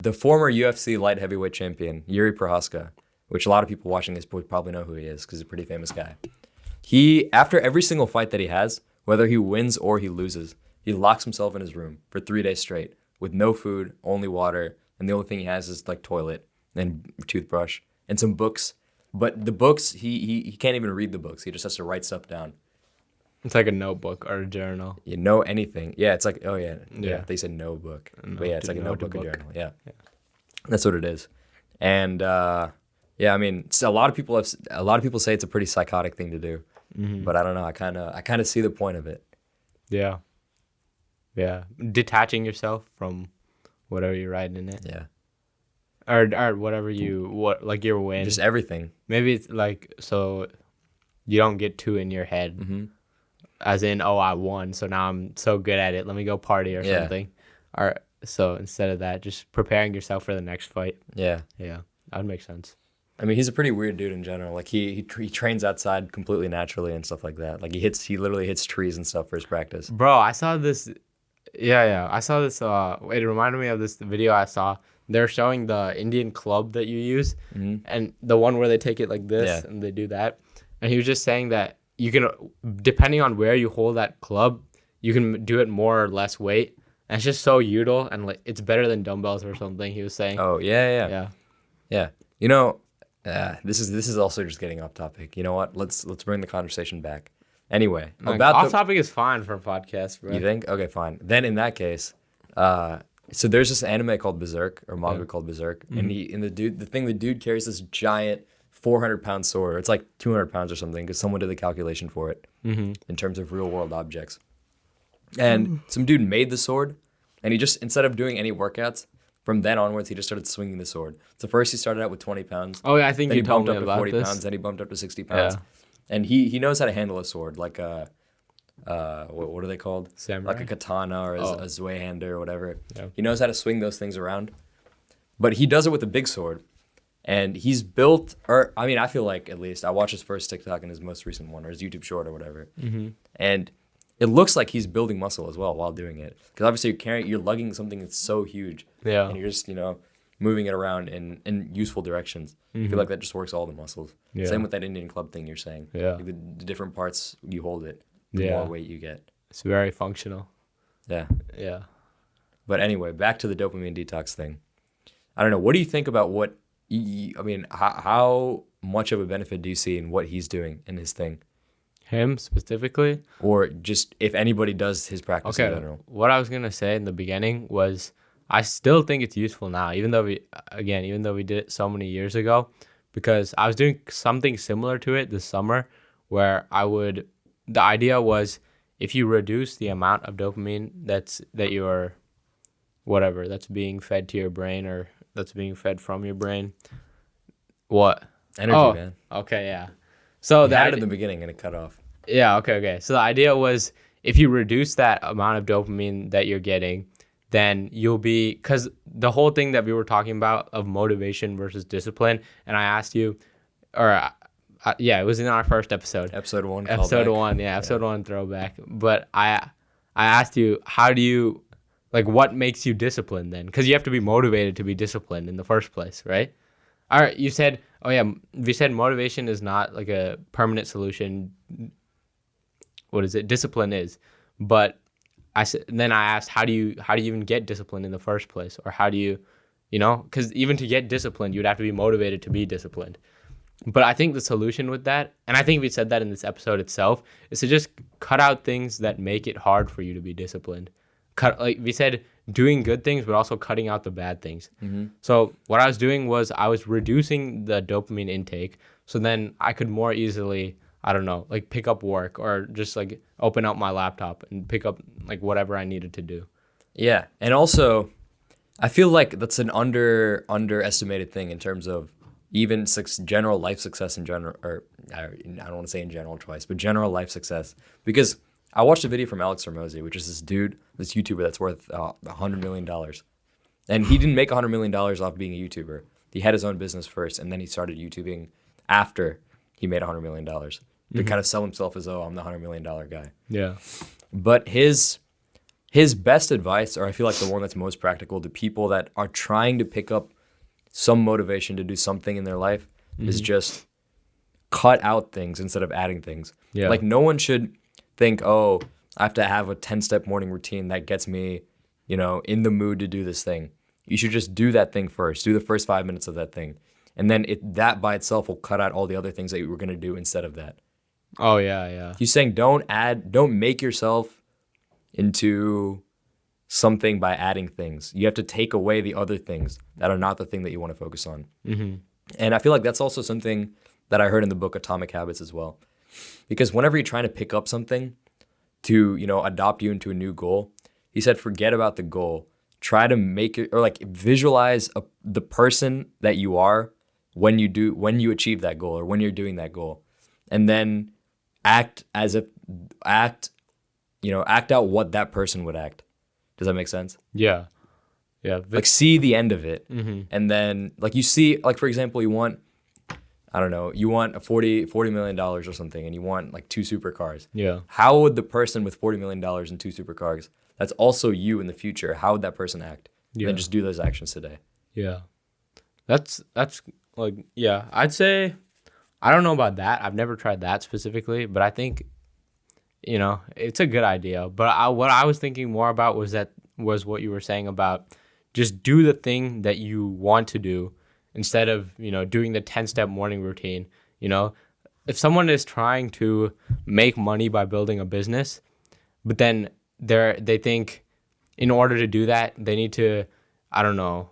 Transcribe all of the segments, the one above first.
The former UFC light heavyweight champion, Yuri Prohaska, which a lot of people watching this would probably know who he is because he's a pretty famous guy. He, after every single fight that he has, whether he wins or he loses, he locks himself in his room for 3 days straight with no food, only water, and the only thing he has is like toilet and toothbrush and some books. But the books, he can't even read the books. He just has to write stuff down. It's like a notebook or a journal. You know anything. Yeah, it's like, oh yeah. Yeah. They said no book. No, But yeah, it's like a notebook or book. journal. Yeah. That's what it is. And yeah, I mean, a lot of people say it's a pretty psychotic thing to do. Mm-hmm. But I don't know. I kind of see the point of it. Yeah. Yeah. Detaching yourself from whatever you're writing in it. Yeah. Or whatever like your win. Just everything. Maybe it's like, so you don't get too in your head. Mm-hmm. As in, oh, I won, so now I'm so good at it. Let me go party or something. Or so instead of that, just preparing yourself for the next fight. Yeah. Yeah. That would make sense. I mean, he's a pretty weird dude in general. Like he trains outside completely naturally and stuff like that. Like he literally hits trees and stuff for his practice. Bro, I saw this. Yeah. I saw this. It reminded me of this video I saw. They're showing the Indian club that you use, and the one where they take it like this and they do that. And he was just saying that you can, depending on where you hold that club, you can do it more or less weight. And it's just so util, and like it's better than dumbbells or something. He was saying. Oh yeah. You know, this is also just getting off topic. You know what? Let's bring the conversation back. Anyway, like, off topic is fine for a podcast, bro. You think? Okay, fine. Then in that case, so there's this anime called Berserk or manga called Berserk, and the dude carries this giant 400-pound sword. It's like 200 pounds or something because someone did the calculation for it in terms of real world objects. And some dude made the sword, and he just, instead of doing any workouts, from then onwards, he just started swinging the sword. So first he started out with 20 pounds. Oh yeah, I think then you he told bumped me up to 40 about this. pounds, then he bumped up to 60 pounds. Yeah. And he knows how to handle a sword, like what are they called? Samurai? Like a katana or a Zweihander or whatever. Yeah. He knows how to swing those things around. But he does it with a big sword. And he's built, or I mean, I feel like at least, I watched his first TikTok and his most recent one, or his YouTube short or whatever. And it looks like he's building muscle as well while doing it. Because obviously you're lugging something that's so huge. Yeah. And you're just, moving it around in useful directions. I feel like that just works all the muscles. Yeah. Same with that Indian club thing you're saying. Yeah. Like the different parts you hold it, the more weight you get. It's very functional. Yeah. Yeah. But anyway, back to the dopamine detox thing. I don't know. What do you think about what, how much of a benefit do you see in what he's doing in his thing? Him specifically? Or just if anybody does his practice in general? What I was going to say in the beginning was I still think it's useful now, even though we did it so many years ago, because I was doing something similar to it this summer where the idea was if you reduce the amount of dopamine that's being fed to your brain or that's being fed from your brain. What? Energy, man. Okay, yeah. So that at the beginning and it cut off. Yeah, okay. So the idea was if you reduce that amount of dopamine that you're getting, then you'll be, because the whole thing that we were talking about of motivation versus discipline, and I asked you, it was in our first episode. Episode 1. Episode 1 throwback. But I asked you, how do you, like, what makes you disciplined then? Because you have to be motivated to be disciplined in the first place, right? All right, you said, we said motivation is not like a permanent solution. What is it? Discipline is. But then I asked, how do you even get disciplined in the first place? Or how do you, because even to get disciplined, you'd have to be motivated to be disciplined. But I think the solution with that, and I think we said that in this episode itself, is to just cut out things that make it hard for you to be disciplined. Like we said, doing good things, but also cutting out the bad things. So what I was doing was I was reducing the dopamine intake. So then I could more easily, I don't know, like pick up work or just like open up my laptop and pick up like whatever I needed to do. Yeah. And also, I feel like that's an underestimated thing in terms of even general life success in general, or I don't want to say in general twice, but general life success. Because I watched a video from Alex Hormozi, which is this YouTuber that's worth $100 million. And he didn't make $100 million off being a YouTuber. He had his own business first, and then he started YouTubing after he made $100 million to kind of sell himself as, I'm the $100 million guy. Yeah. But his his best advice, or I feel like the one that's most practical to people that are trying to pick up some motivation to do something in their life, is just cut out things instead of adding things. Yeah. Like no one should think, oh, I have to have a 10-step morning routine that gets me, in the mood to do this thing. You should just do that thing first. Do the first 5 minutes of that thing. And then that by itself will cut out all the other things that you were going to do instead of that. Oh, yeah. He's saying don't make yourself into something by adding things. You have to take away the other things that are not the thing that you want to focus on. Mm-hmm. And I feel like that's also something that I heard in the book Atomic Habits as well. Because whenever you're trying to pick up something to, adopt you into a new goal, he said forget about the goal. Try to make it, or like visualize the person that you are when you achieve that goal or when you're doing that goal. And then act out what that person would act. Does that make sense? Yeah. Like see the end of it. Mm-hmm. And then like you see, like for example, you want a $40 million or something, and you want like 2 supercars. Yeah. How would the person with $40 million and 2 supercars, that's also you in the future, how would that person act? Yeah. Then just do those actions today. Yeah. That's like, yeah, I'd say, I don't know about that. I've never tried that specifically, but I think, it's a good idea. But what I was thinking more about was what you were saying about just do the thing that you want to do instead of, doing the 10-step morning routine. If someone is trying to make money by building a business, but then they think in order to do that, they need to, I don't know,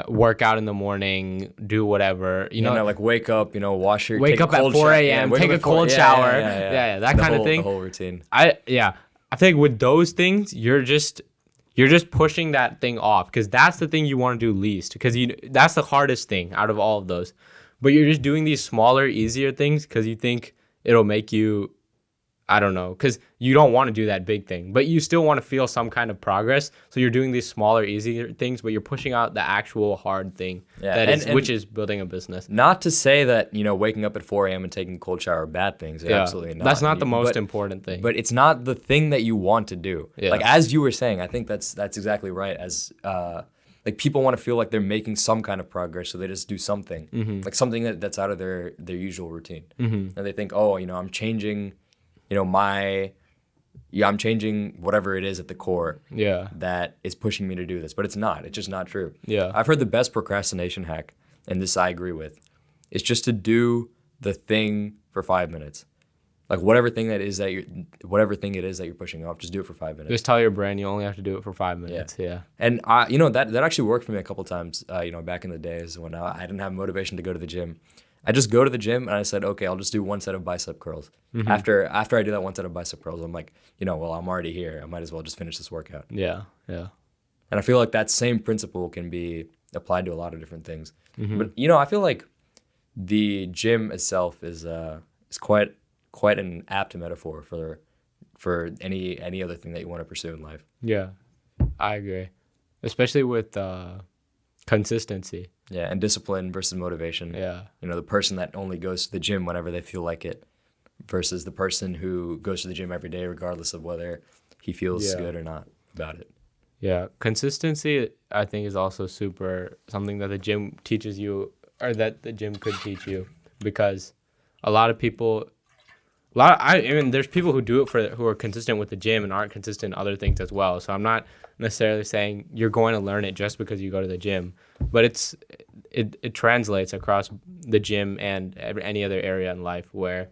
work out in the morning, do whatever, like wake up, wake up at 4 a.m., take a cold shower. Yeah, that kind of thing. The whole routine. I think with those things, you're just pushing that thing off because that's the thing you want to do least because that's the hardest thing out of all of those. But you're just doing these smaller, easier things because you think it'll make you, I don't know, because you don't want to do that big thing, but you still want to feel some kind of progress. So you're doing these smaller, easier things, but you're pushing out the actual hard thing, which is building a business. Not to say that, waking up at 4 a.m. and taking a cold shower are bad things. They're absolutely not. That's not the most important thing. But it's not the thing that you want to do. Yeah. Like, as you were saying, I think that's exactly right. As like people want to feel like they're making some kind of progress, so they just do something, like something that's out of their usual routine. And they think, oh, I'm changing... I'm changing whatever it is at the core that is pushing me to do this. But it's not. It's just not true. Yeah. I've heard the best procrastination hack, and this I agree with, is just to do the thing for 5 minutes. Like whatever thing it is that you're pushing off, just do it for 5 minutes. Just tell your brain you only have to do it for 5 minutes. Yeah. And that actually worked for me a couple times, back in the days when I didn't have motivation to go to the gym. I just go to the gym and I said, okay, I'll just do 1 set of bicep curls. After I do that 1 set of bicep curls, I'm like, well, I'm already here. I might as well just finish this workout. Yeah. And I feel like that same principle can be applied to a lot of different things. But I feel like the gym itself is quite an apt metaphor for any other thing that you want to pursue in life. Yeah, I agree, especially with consistency. Yeah, and discipline versus motivation. Yeah. The person that only goes to the gym whenever they feel like it versus the person who goes to the gym every day regardless of whether he feels good or not about it. Yeah, consistency I think is also something that the gym teaches you, or that the gym could teach you, because a lot of people, there's people who do it who are consistent with the gym and aren't consistent in other things as well. So I'm not necessarily saying you're going to learn it just because you go to the gym, but it translates across the gym and any other area in life where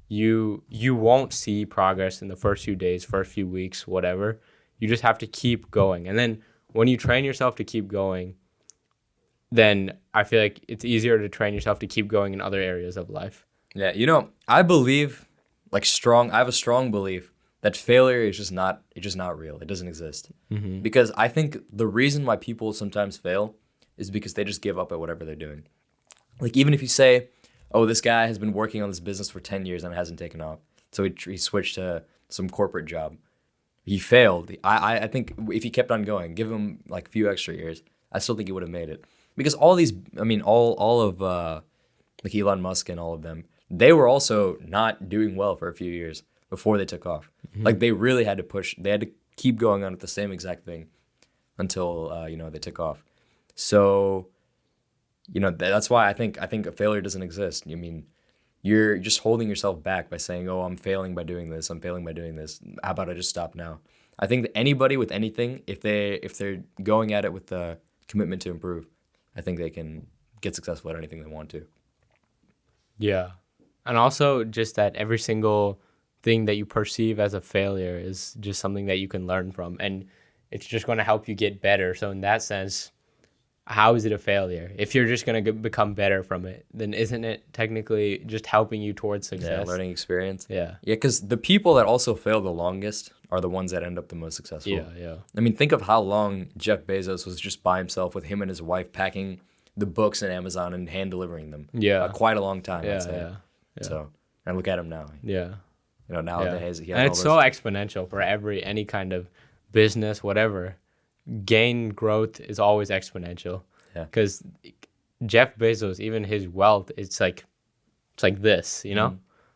you won't see progress in the first few days, first few weeks, whatever. You just have to keep going. And then when you train yourself to keep going, then I feel like it's easier to train yourself to keep going in other areas of life. Yeah, I believe I have a strong belief that failure is just not real. It doesn't exist. Because I think the reason why people sometimes fail is because they just give up at whatever they're doing. Like even if you say, oh, this guy has been working on this business for 10 years and it hasn't taken off, so he switched to some corporate job. He failed. I think if he kept on going, give him like a few extra years, I still think he would have made it. Because all of like Elon Musk and all of them, they were also not doing well for a few years before they took off. Like they really had to push. They had to keep going on with the same exact thing until they tick off. So that's why I think a failure doesn't exist. I mean, you're just holding yourself back by saying, "Oh, I'm failing by doing this. I'm failing by doing this. How about I just stop now?" I think that anybody with anything, if they're going at it with the commitment to improve, I think they can get successful at anything they want to. Yeah. And also just that every single thing that you perceive as a failure is just something that you can learn from, and it's just going to help you get better. So in that sense, how is it a failure? If you're just going to become better from it, then isn't it technically just helping you towards success? Yeah, learning experience. Yeah. Yeah, because the people that also fail the longest are the ones that end up the most successful. Yeah. I mean, think of how long Jeff Bezos was just by himself with him and his wife packing the books in Amazon and hand delivering them. Yeah. Quite a long time, Yeah, I'd say. yeah. So, and look at him now. Yeah. Nowadays, he has and all it's this. so exponential for any kind of business, whatever. Gain growth is always exponential. Yeah. Because Jeff Bezos, even his wealth, it's like this,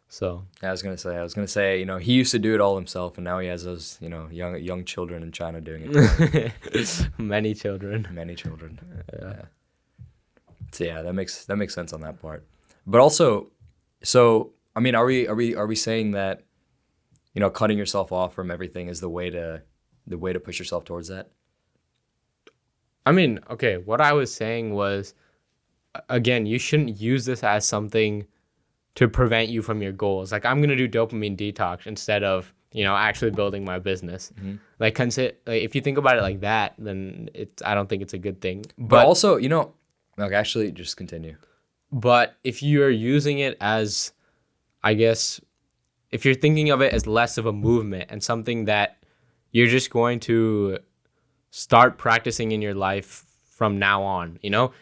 So I was gonna say, he used to do it all himself, and now he has those, young children in China doing it. many children. Many children. Yeah. So yeah, that makes sense on that part. But also, so I mean, are we saying that, cutting yourself off from everything is the way to push yourself towards that? I mean, okay, what I was saying was, again, you shouldn't use this as something to prevent you from your goals. Like, I'm going to do dopamine detox instead of, actually building my business. Mm-hmm. Like, if you think about it like that, then I don't think it's a good thing. But also, okay, actually, just continue. But if you're using it as, I guess, if you're thinking of it as less of a movement and something that you're just going to start practicing in your life from now on,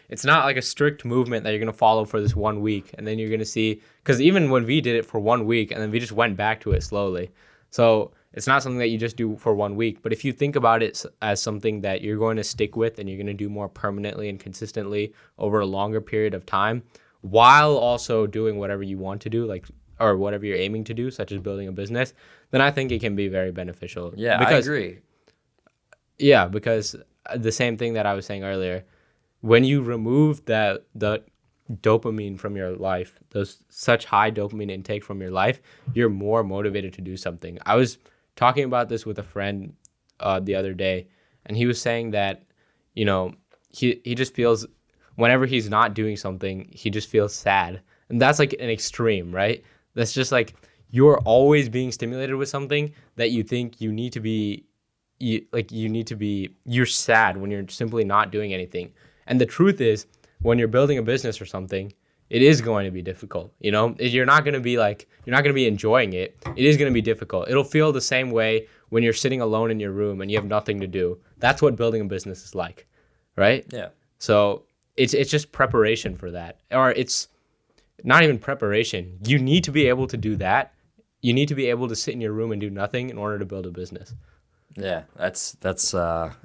it's not like a strict movement that you're going to follow for this 1 week. And then you're going to see, because even when we did it for 1 week and then we just went back to it slowly. So it's not something that you just do for 1 week. But if you think about it as something that you're going to stick with and you're going to do more permanently and consistently over a longer period of time, while also doing whatever you want to do, or whatever you're aiming to do, such as building a business, then I think it can be very beneficial. Yeah, I agree. Yeah, because the same thing that I was saying earlier, when you remove the dopamine from your life, such high dopamine intake from your life, you're more motivated to do something. I was talking about this with a friend the other day, and he was saying that, he just feels, whenever he's not doing something, he just feels sad. And that's like an extreme, right? That's just like you're always being stimulated with something that you think you need to be, you're sad when you're simply not doing anything. And the truth is, when you're building a business or something, it is going to be difficult. You're not going to be enjoying it. It is going to be difficult. It'll feel the same way when you're sitting alone in your room and you have nothing to do. That's what building a business is like, right? Yeah. So it's just preparation for that. Or it's not even preparation. You need to be able to do that. You need to be able to sit in your room and do nothing in order to build a business. Yeah, that's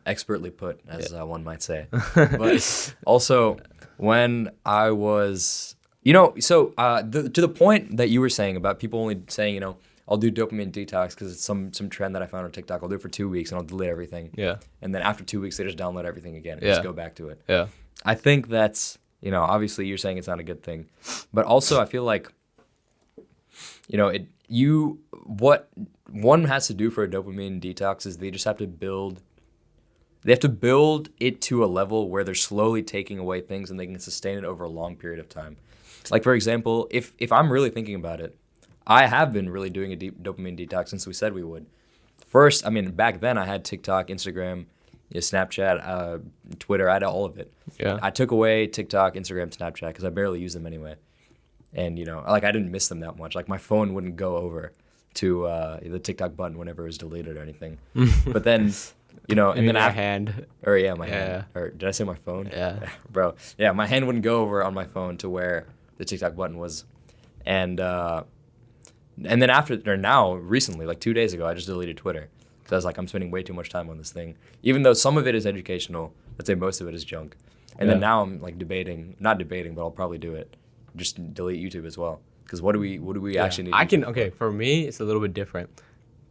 expertly put, as one might say. But also, when I was, to the point that you were saying about people only saying, I'll do dopamine detox because it's some trend that I found on TikTok. I'll do it for 2 weeks and I'll delete everything. Yeah. And then after 2 weeks, they just download everything again and Yeah. just go back to it. Yeah. I think that's, obviously you're saying it's not a good thing, but also I feel like, what one has to do for a dopamine detox is they just have to build it to a level where they're slowly taking away things and they can sustain it over a long period of time. Like, for example, if I'm really thinking about it, I have been really doing a deep dopamine detox since we said we would. First, I mean, back then I had TikTok, Instagram, Snapchat, Twitter, I had all of it. Yeah. I took away TikTok, Instagram, Snapchat because I barely use them anyway. And, I didn't miss them that much. Like, my phone wouldn't go over to the TikTok button whenever it was deleted or anything. But then, and then my hand. Or yeah, my hand. Or did I say my phone? Yeah. Bro. Yeah, my hand wouldn't go over on my phone to where the TikTok button was. And then now, recently, like 2 days ago, I just deleted Twitter. Because I was like, I'm spending way too much time on this thing. Even though some of it is educational, I'd say most of it is junk. And then now I'm like not debating, but I'll probably do it. Just delete YouTube as well. Because what do we actually need? For me, it's a little bit different.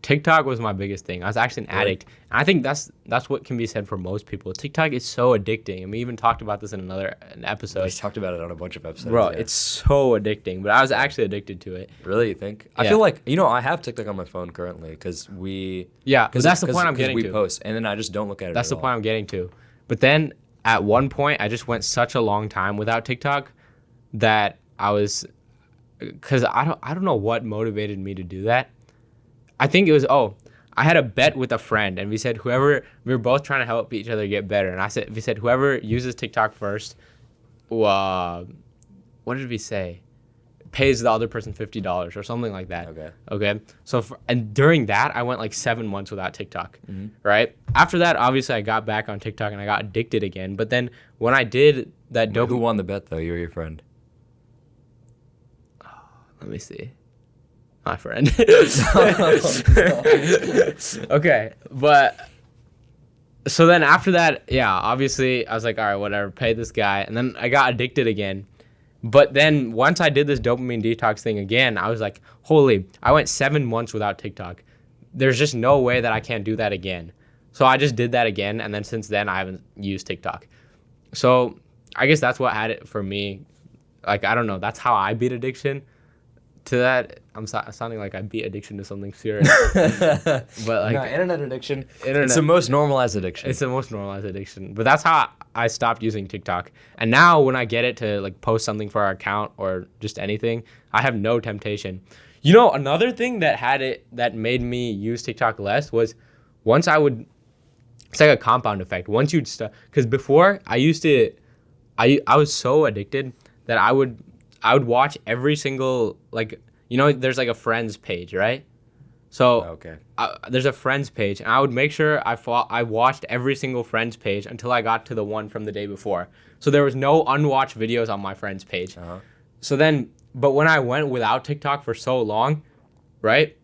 TikTok was my biggest thing. I was actually an addict. And I think that's what can be said for most people. TikTok is so addicting. And we even talked about this in an episode. We talked about it on a bunch of episodes. Bro, it's so addicting. But I was actually addicted to it. Really, you think? Yeah. I feel like, I have TikTok on my phone currently because we... Yeah, because that's the point I'm getting to. We post, and then I just don't look at it That's at the all. point I'm getting to. But then at one point, I just went such a long time without TikTok that I was... Because I don't know what motivated me to do that. I think it was, I had a bet with a friend, and we said we were both trying to help each other get better. And we said whoever uses TikTok first, what did we say? Pays the other person $50 or something like that. Okay. So and during that, I went like 7 months without TikTok, right? After that, obviously, I got back on TikTok and I got addicted again. But then when I did that Who won the bet though? You or your friend? Let me see. My friend. Okay, but so then after that, yeah, obviously I was like, all right, whatever, pay this guy. And then I got addicted again. But then once I did this dopamine detox thing again, I was like, holy, I went 7 months without TikTok. There's just no way that I can't do that again. So I just did that again. And then since then, I haven't used TikTok. So I guess that's what had it for me. Like, I don't know. That's how I beat addiction. To that, I'm sounding like I beat addiction to something serious. But like, no, internet addiction. It's the most normalized addiction. It's the most normalized addiction. But that's how I stopped using TikTok. And now when I get it to like post something for our account or just anything, I have no temptation. Another thing that made me use TikTok less was once I would. It's like a compound effect. Once you'd because before I was so addicted that I would watch every single, there's like a friends page, right? So there's a friends page, and I would make sure I watched every single friends page until I got to the one from the day before. So there was no unwatched videos on my friends page. So then, but when I went without TikTok for so long, right,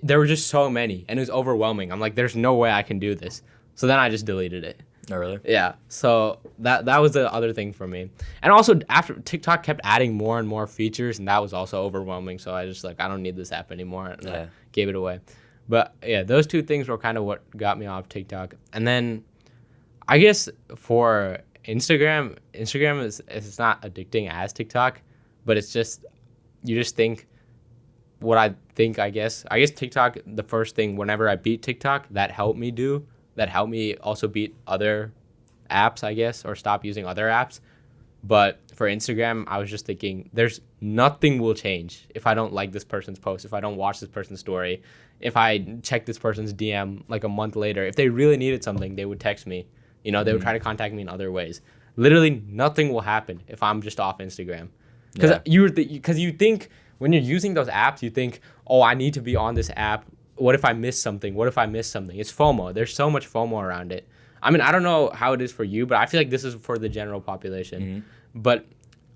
there were just so many, and it was overwhelming. I'm like, there's no way I can do this. So then I just deleted it. Oh, really? Yeah. So that was the other thing for me. And also after TikTok kept adding more and more features, and that was also overwhelming. So I just I don't need this app anymore. And I gave it away. But yeah, those two things were kind of what got me off TikTok. And then I guess for Instagram it's not addicting as TikTok, but it's just, you just think what I think, I guess TikTok, the first thing whenever I beat TikTok, that helped me also beat other apps, I guess, or stop using other apps. But for Instagram, I was just thinking there's nothing will change if I don't like this person's post, if I don't watch this person's story, if I check this person's DM like a month later. If they really needed something, they would text me. They would try to contact me in other ways. Literally nothing will happen if I'm just off Instagram. Because you think when you're using those apps, you think, oh, I need to be on this app. What if I miss something? It's FOMO. There's so much FOMO around it. I mean, I don't know how it is for you, but I feel like this is for the general population. But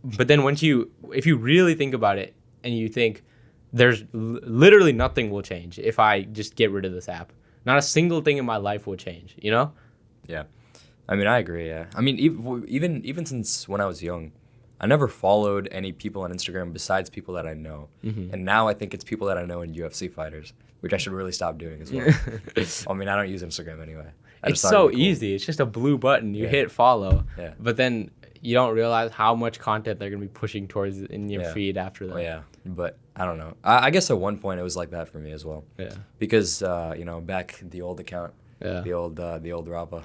then if you really think about it and you think there's literally nothing will change if I just get rid of this app. Not a single thing in my life will change, Yeah. I mean, I agree, yeah. I mean, even since when I was young, I never followed any people on Instagram besides people that I know. And now I think it's people that I know and UFC fighters, which I should really stop doing as well. I mean, I don't use Instagram anyway. It's so easy. It's just a blue button. You hit follow. Yeah. But then you don't realize how much content they're going to be pushing towards in your feed after that. Well, yeah. But I don't know. I guess at one point it was like that for me as well. Yeah. Because, back the old account, the old Rapa.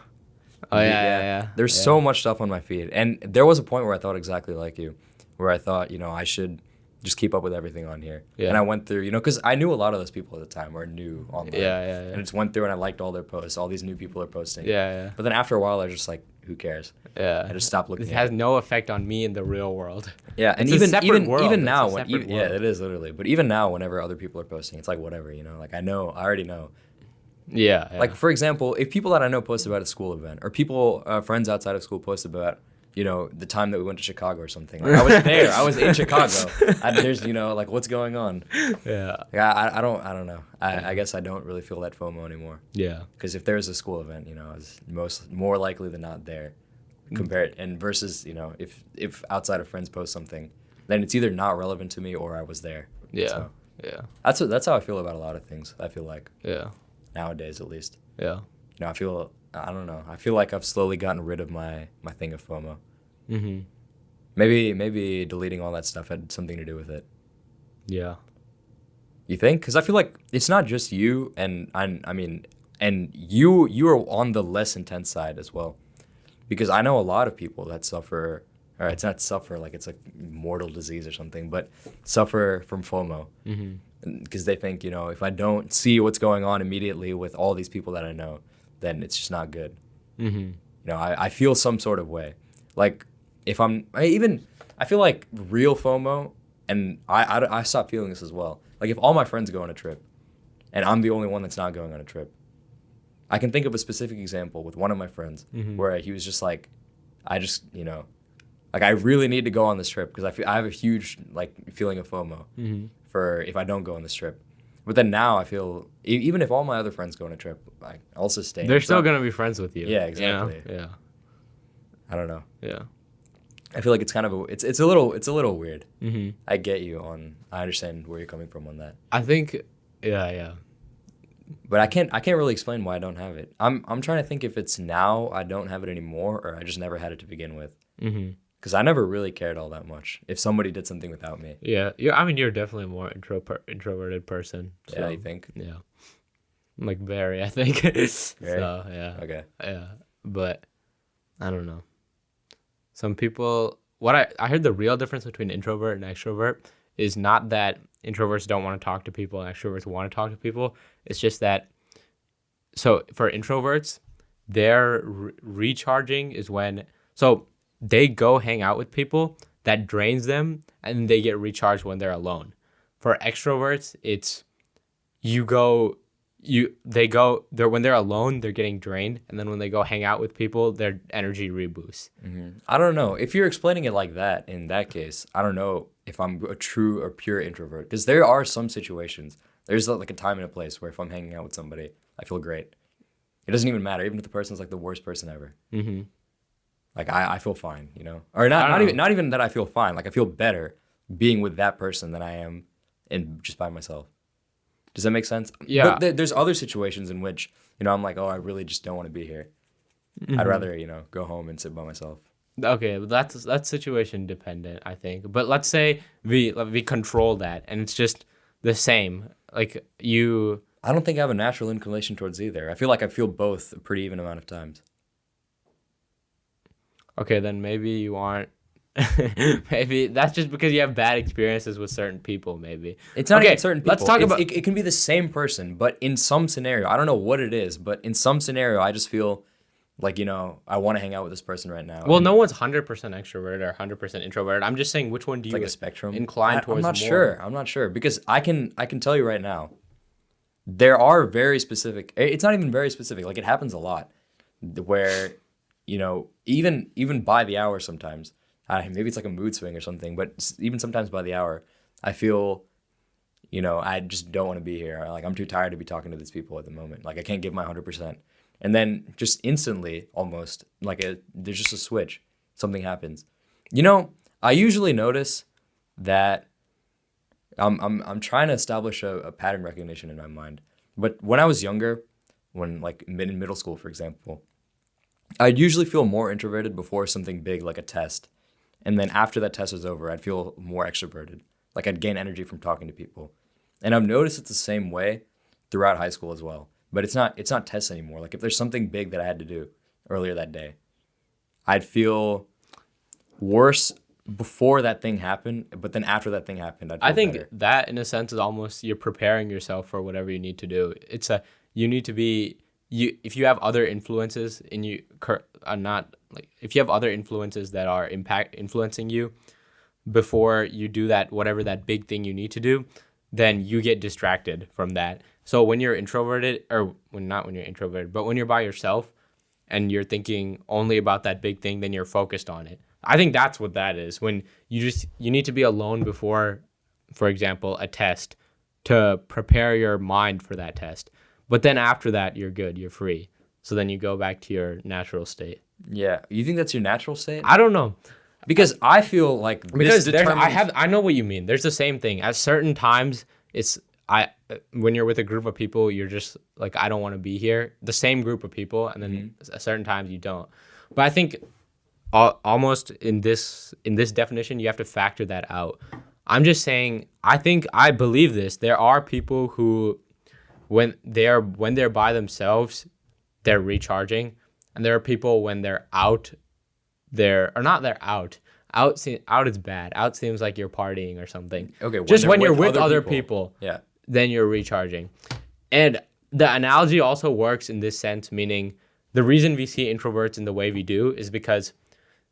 Oh, yeah. There's so much stuff on my feed. And there was a point where I thought exactly like you, where I thought, I should just keep up with everything on here. Yeah. And I went through, because I knew a lot of those people at the time were new online. Yeah. And I just went through and I liked all their posts. All these new people are posting. Yeah. But then after a while, I was just like, who cares? Yeah. I just stopped looking. It has no effect on me in the real world. Yeah, and it's even now, it is literally. But even now, whenever other people are posting, it's like whatever, Like I already know. Yeah. Like for example, if people that I know post about a school event, or people, friends outside of school post about, the time that we went to Chicago or something. Like, I was there. I was in Chicago. There's, what's going on? Yeah. Yeah. I don't know. I guess I don't really feel that FOMO anymore. Yeah. Because if there's a school event, I was more likely than not there. Versus, if outside of friends post something, then it's either not relevant to me or I was there. Yeah. So Yeah. That's how I feel about a lot of things. I feel like Yeah. nowadays, at least. Yeah. I don't know. I feel like I've slowly gotten rid of my thing of FOMO. Mm-hmm. Maybe deleting all that stuff had something to do with it. Yeah. You think? Because I feel like it's not just you, and I mean, and you are on the less intense side as well. Because I know a lot of people that suffer, or it's not suffer like it's a mortal disease or something, but suffer from FOMO. Mm-hmm. Because they think, if I don't see what's going on immediately with all these people that I know, then it's just not good. Mm-hmm. I feel some sort of way. Like, if I feel like real FOMO, and I stopped feeling this as well. Like, if all my friends go on a trip, and I'm the only one that's not going on a trip, I can think of a specific example with one of my friends where he was just like, like I really need to go on this trip because I have a huge like feeling of FOMO for if I don't go on this trip. But then now I feel even if all my other friends go on a trip, I also stay. They're still gonna be friends with you. Yeah, exactly. You know? Yeah. I don't know. Yeah. I feel like it's kind of it's a little weird. Mm-hmm. I understand where you're coming from on that. I think. Yeah. But I can't really explain why I don't have it. I'm trying to think if it's now I don't have it anymore or I just never had it to begin with. Mm-hmm. Because I never really cared all that much if somebody did something without me. Yeah. I mean, you're definitely a more introverted person. So, Yeah, you think? Yeah. Like very, I think. Very? So yeah. Okay. Yeah, but I don't know. Some people. What I heard the real difference between introvert and extrovert is not that introverts don't want to talk to people and extroverts want to talk to people. It's just that. So for introverts, their recharging is when they go hang out with people that drains them and they get recharged when they're alone. For extroverts, it's when they're alone, they're getting drained, and then when they go hang out with people, their energy reboosts. Mm-hmm. I don't know. If you're explaining it like that, in that case, I don't know if I'm a true or pure introvert. Because there are some situations, there's like a time and a place where if I'm hanging out with somebody, I feel great. It doesn't even matter, even if the person's like the worst person ever. Mm-hmm. Like I feel fine, or not even that I feel fine. Like I feel better being with that person than I am in just by myself. Does that make sense? Yeah. But there's other situations in which I'm like, oh, I really just don't want to be here. Mm-hmm. I'd rather go home and sit by myself. Okay, but that's situation dependent, I think. But let's say we control that, and it's just the same. Like you. I don't think I have a natural inclination towards either. I feel like I feel both a pretty even amount of times. Okay, then maybe you aren't. Maybe that's just because you have bad experiences with certain people. Maybe it's not even certain people. Let's talk about it. Can be the same person, but in some scenario, I don't know what it is, but in some scenario, I just feel like I want to hang out with this person right now. Well, no one's 100% extroverted or 100% introverted. I'm just saying, which one do you like a spectrum incline towards? I'm not sure because I can tell you right now, there are very specific. It's not even very specific. Like it happens a lot, where even by the hour sometimes. Maybe it's like a mood swing or something, but even sometimes by the hour, I feel, I just don't want to be here. Like I'm too tired to be talking to these people at the moment. Like I can't give my 100%. And then just instantly, almost there's just a switch. Something happens. I usually notice that I'm trying to establish a pattern recognition in my mind. But when I was younger, when like in middle school, for example, I'd usually feel more introverted before something big like a test. And then after that test was over, I'd feel more extroverted. Like I'd gain energy from talking to people. And I've noticed it's the same way throughout high school as well. But it's not tests anymore. Like if there's something big that I had to do earlier that day, I'd feel worse before that thing happened. But then after that thing happened, I'd feel better. That in a sense is almost you're preparing yourself for whatever you need to do. You need to be if you have other influences in you are not like if you have other influences that are influencing you before you do that whatever that big thing you need to do, then you get distracted from that. So when you're introverted not when you're introverted, but when you're by yourself and you're thinking only about that big thing, then you're focused on it. I think that's what that is. When you need to be alone before, for example, a test to prepare your mind for that test. But then after that, you're good. You're free. So then you go back to your natural state. Yeah. You think that's your natural state? I don't know. Because I feel like I know what you mean. There's the same thing. At certain times it's I when you're with a group of people, you're just like, I don't want to be here. The same group of people, and then at certain times you don't. But I think almost in this definition, you have to factor that out. I'm just saying, I believe this. There are people who, when they're by themselves, they're recharging, and there are people when they're out, they're out. Out is bad. Out seems like you're partying or something. Okay, just when you're with other people, yeah, then you're recharging. And the analogy also works in this sense, meaning the reason we see introverts in the way we do is because,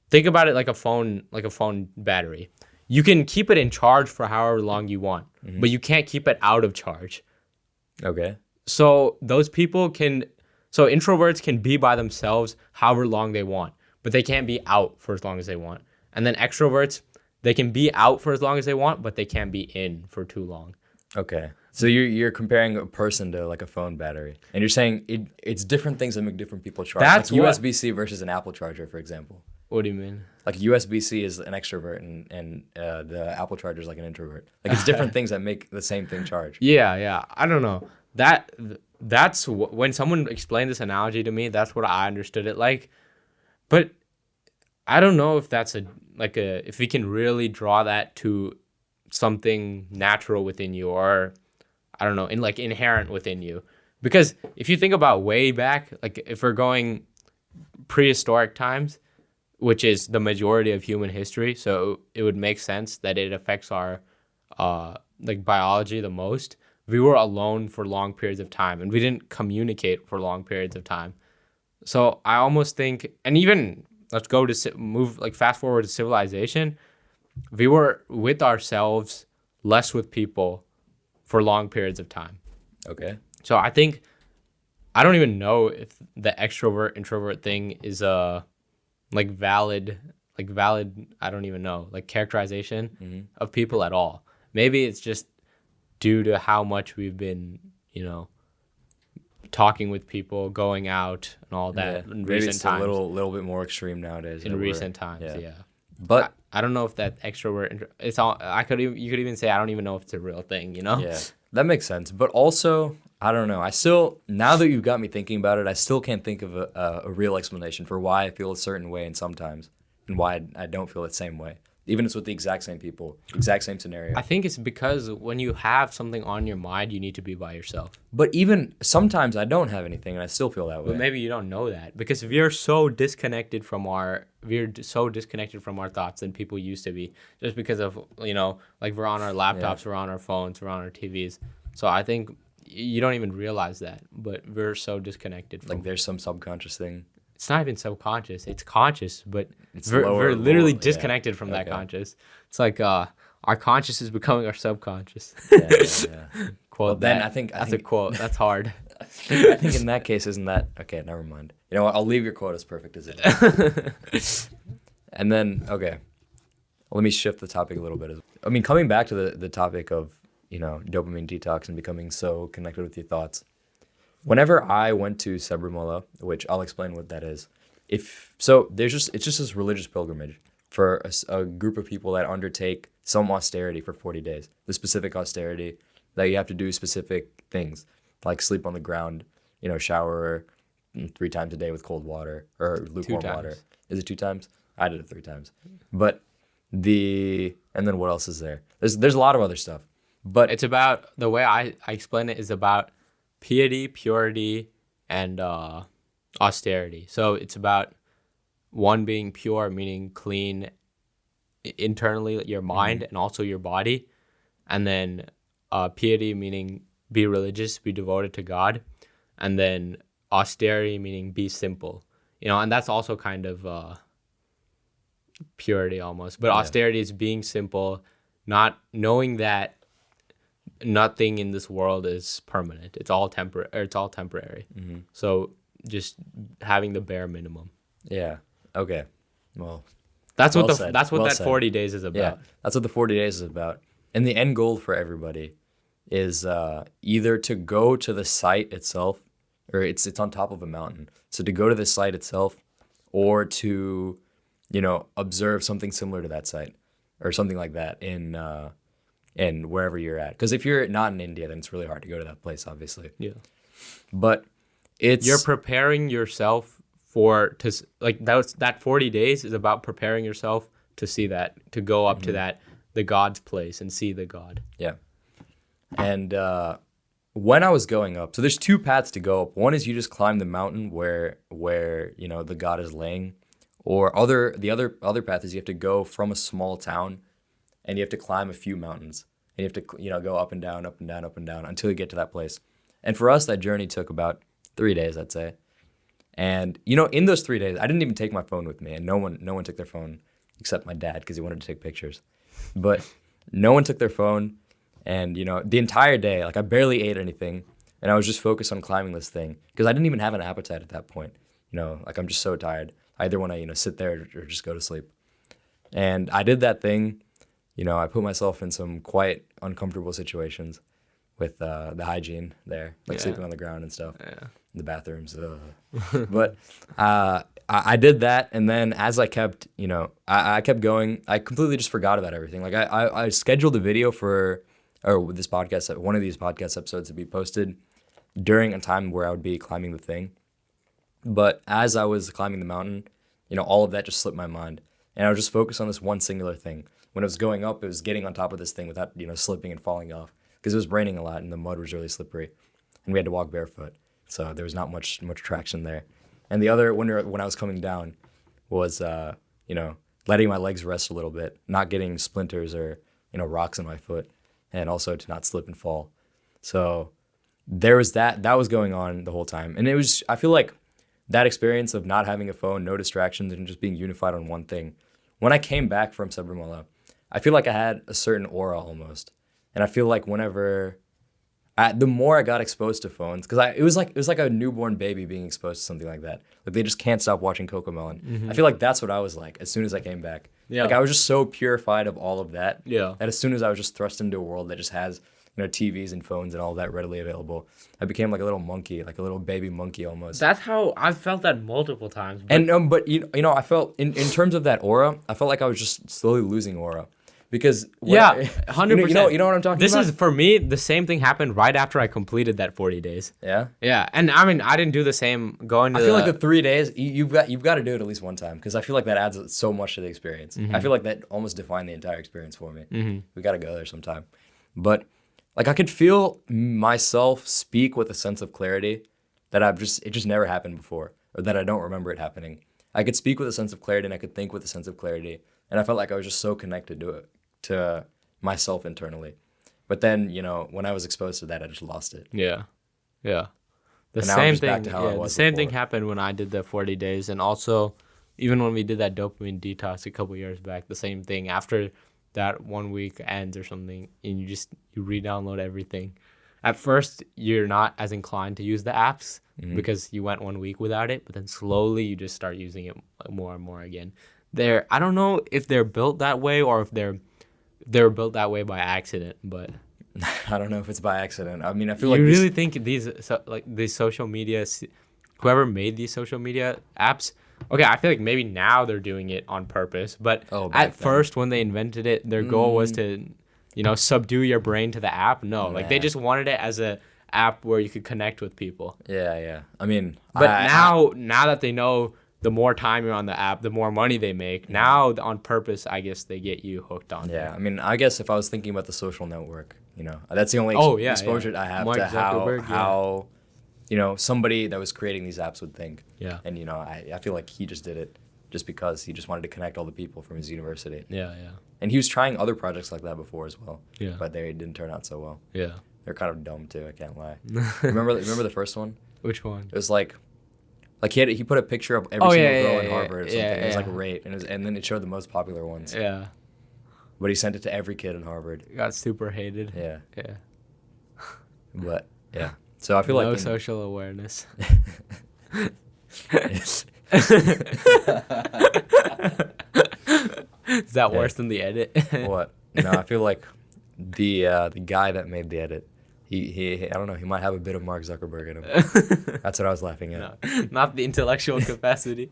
think about it like a phone battery. You can keep it in charge for however long you want, but you can't keep it out of charge. Okay. So introverts can be by themselves however long they want, but they can't be out for as long as they want. And then extroverts, they can be out for as long as they want, but they can't be in for too long. Okay. So you're comparing a person to like a phone battery, and you're saying it's different things that make different people charge. That's like USB-C versus an Apple charger, for example. What do you mean? Like USB-C is an extrovert, and the Apple charger is like an introvert. Like it's different things that make the same thing charge. Yeah. I don't know. When someone explained this analogy to me, that's what I understood it like. But I don't know if that's if we can really draw that to something natural within you, or I don't know, inherent within you. Because if you think about way back, like if we're going prehistoric times, which is the majority of human history, so it would make sense that it affects our biology the most. We were alone for long periods of time, and we didn't communicate for long periods of time. So I almost think, and even let's go to fast forward to civilization, we were with ourselves, less with people for long periods of time. Okay. So I think, I don't even know if the extrovert introvert thing is a valid, I don't even know, characterization of people at all. Maybe it's just due to how much we've been, talking with people, going out and all that in maybe recent it's times. a little bit more extreme nowadays. In recent times, yeah. But I don't know if that extrovert, it's all, you could even say, I don't even know if it's a real thing, Yeah, that makes sense. But also, I don't know. Now that you've got me thinking about it, I still can't think of a real explanation for why I feel a certain way and sometimes, and why I don't feel the same way. Even if it's with the exact same people, exact same scenario. I think it's because when you have something on your mind, you need to be by yourself. But even sometimes I don't have anything and I still feel that way. But maybe you don't know that because we're so disconnected from our thoughts than people used to be, just because of, we're on our laptops, we're on our phones, we're on our TVs. So I think you don't even realize that, but we're so disconnected from, there's some subconscious thing. It's not even subconscious, it's conscious, but we're literally disconnected from that conscious. It's like our conscious is becoming our subconscious. Yeah. Quote well, then that. I think a quote. That's hard. I think in that case, isn't that okay? Never mind. You know what? I'll leave your quote as perfect as it is. And then, okay, let me shift the topic a little bit. I mean, coming back to the topic of dopamine detox and becoming so connected with your thoughts. Whenever I went to Sabrimala, which I'll explain what that is, it's just this religious pilgrimage for a group of people that undertake some austerity for 40 days. The specific austerity that you have to do specific things, like sleep on the ground, shower 3 times a day with cold water or lukewarm water. Is it 2 times? I did it 3 times. But and then what else is there? There's a lot of other stuff. But it's about, the way I explain it is about piety, purity, and austerity. So it's about one being pure, meaning clean internally, your mind and also your body, and then piety, meaning be religious, be devoted to God, and then austerity, meaning be simple. And that's also kind of purity almost. But austerity is being simple, not knowing that nothing in this world is permanent. It's all temporary. So just having the bare minimum. Yeah. Okay. Well, that's well what said. that's what Well that said. 40 days is about. Yeah, that's what the 40 days is about. And the end goal for everybody is either to go to the site itself, or it's on top of a mountain. So to go to the site itself, or to observe something similar to that site, or something like that in in wherever you're at. Because if you're not in India, then it's really hard to go to that place, obviously. Yeah. But it's You're preparing yourself that 40 days is about preparing yourself to see that, to go up to the God's place and see the God. Yeah. And when I was going up, so there's two paths to go up. One is you just climb the mountain where the God is laying, or the other path is you have to go from a small town, and you have to climb a few mountains, and you have to go up and down, up and down, up and down until you get to that place. And for us, that journey took about 3 days, I'd say. And in those 3 days, I didn't even take my phone with me, and no one took their phone except my dad because he wanted to take pictures. But no one took their phone. And, the entire day, like I barely ate anything, and I was just focused on climbing this thing because I didn't even have an appetite at that point. Like I'm just so tired. I either want to, sit there or just go to sleep. And I did that thing. I put myself in some quite uncomfortable situations with the hygiene there, like sleeping on the ground and stuff, in the bathrooms. But I did that, and then as I kept, I kept going, I completely just forgot about everything. Like I scheduled a video one of these podcast episodes to be posted during a time where I would be climbing the thing. But as I was climbing the mountain, all of that just slipped my mind. And I was just focused on this one singular thing. When it was going up, it was getting on top of this thing without, slipping and falling off. Because it was raining a lot and the mud was really slippery. And we had to walk barefoot. So there was not much traction there. And the other, when I was coming down, was, letting my legs rest a little bit, not getting splinters or, rocks in my foot. And also to not slip and fall. So there was that was going on the whole time. And I feel like that experience of not having a phone, no distractions, and just being unified on one thing. When I came back from Sabrimala, I feel like I had a certain aura almost. And I feel like the more I got exposed to phones, because it was like a newborn baby being exposed to something like that. Like they just can't stop watching Cocomelon. Mm-hmm. I feel like that's what I was like as soon as I came back. Yeah. Like I was just so purified of all of that. Yeah. That as soon as I was just thrust into a world that just has TVs and phones and all that readily available, I became like a little monkey, like a little baby monkey almost. That's how I've felt that multiple times. But I felt in terms of that aura, I felt like I was just slowly losing aura. Because 100%. You know what I'm talking about? This is, for me, the same thing happened right after I completed that 40 days. Yeah? Yeah. And I mean, I didn't do the same going to I feel like the 3 days, you've got to do it at least one time, because I feel like that adds so much to the experience. Mm-hmm. I feel like that almost defined the entire experience for me. Mm-hmm. We got to go there sometime. But like I could feel myself speak with a sense of clarity that it just never happened before, or that I don't remember it happening. I could speak with a sense of clarity, and I could think with a sense of clarity, and I felt like I was just so connected to myself internally. But then, when I was exposed to that, I just lost it. Yeah. Yeah. The same thing happened when I did the 40 days. And also, even when we did that dopamine detox a couple years back, the same thing. After that 1 week ends or something, and you re-download everything. At first, you're not as inclined to use the apps because you went 1 week without it. But then slowly, you just start using it more and more again. I don't know if they're built that way or if they're built that way by accident, but I don't know if it's by accident. I mean, I feel like you really think these social media, whoever made these social media apps, okay, I feel like maybe now they're doing it on purpose, but at first when they invented it, their goal was to, subdue your brain to the app. No, like they just wanted it as a app where you could connect with people. Yeah. I mean, but now that they know, the more time you're on the app, the more money they make. Now, on purpose, I guess they get you hooked on. Yeah, I mean, I guess if I was thinking about the social network, that's the only exposure I have to how somebody that was creating these apps would think. Yeah. And, I feel like he just did it just because he just wanted to connect all the people from his university. Yeah. And he was trying other projects like that before as well. Yeah. But they didn't turn out so well. Yeah. They're kind of dumb, too, I can't lie. Remember the first one? Which one? It was like he put a picture of every single girl in Harvard or something. It was like rate, and then it showed the most popular ones. Yeah. But he sent it to every kid in Harvard. Got super hated. Yeah. Yeah. But yeah. So I feel like no social awareness. Is that worse than the edit? What? No, I feel like the guy that made the edit, he I don't know, he might have a bit of Mark Zuckerberg in him. That's what I was laughing at. No, not the intellectual capacity.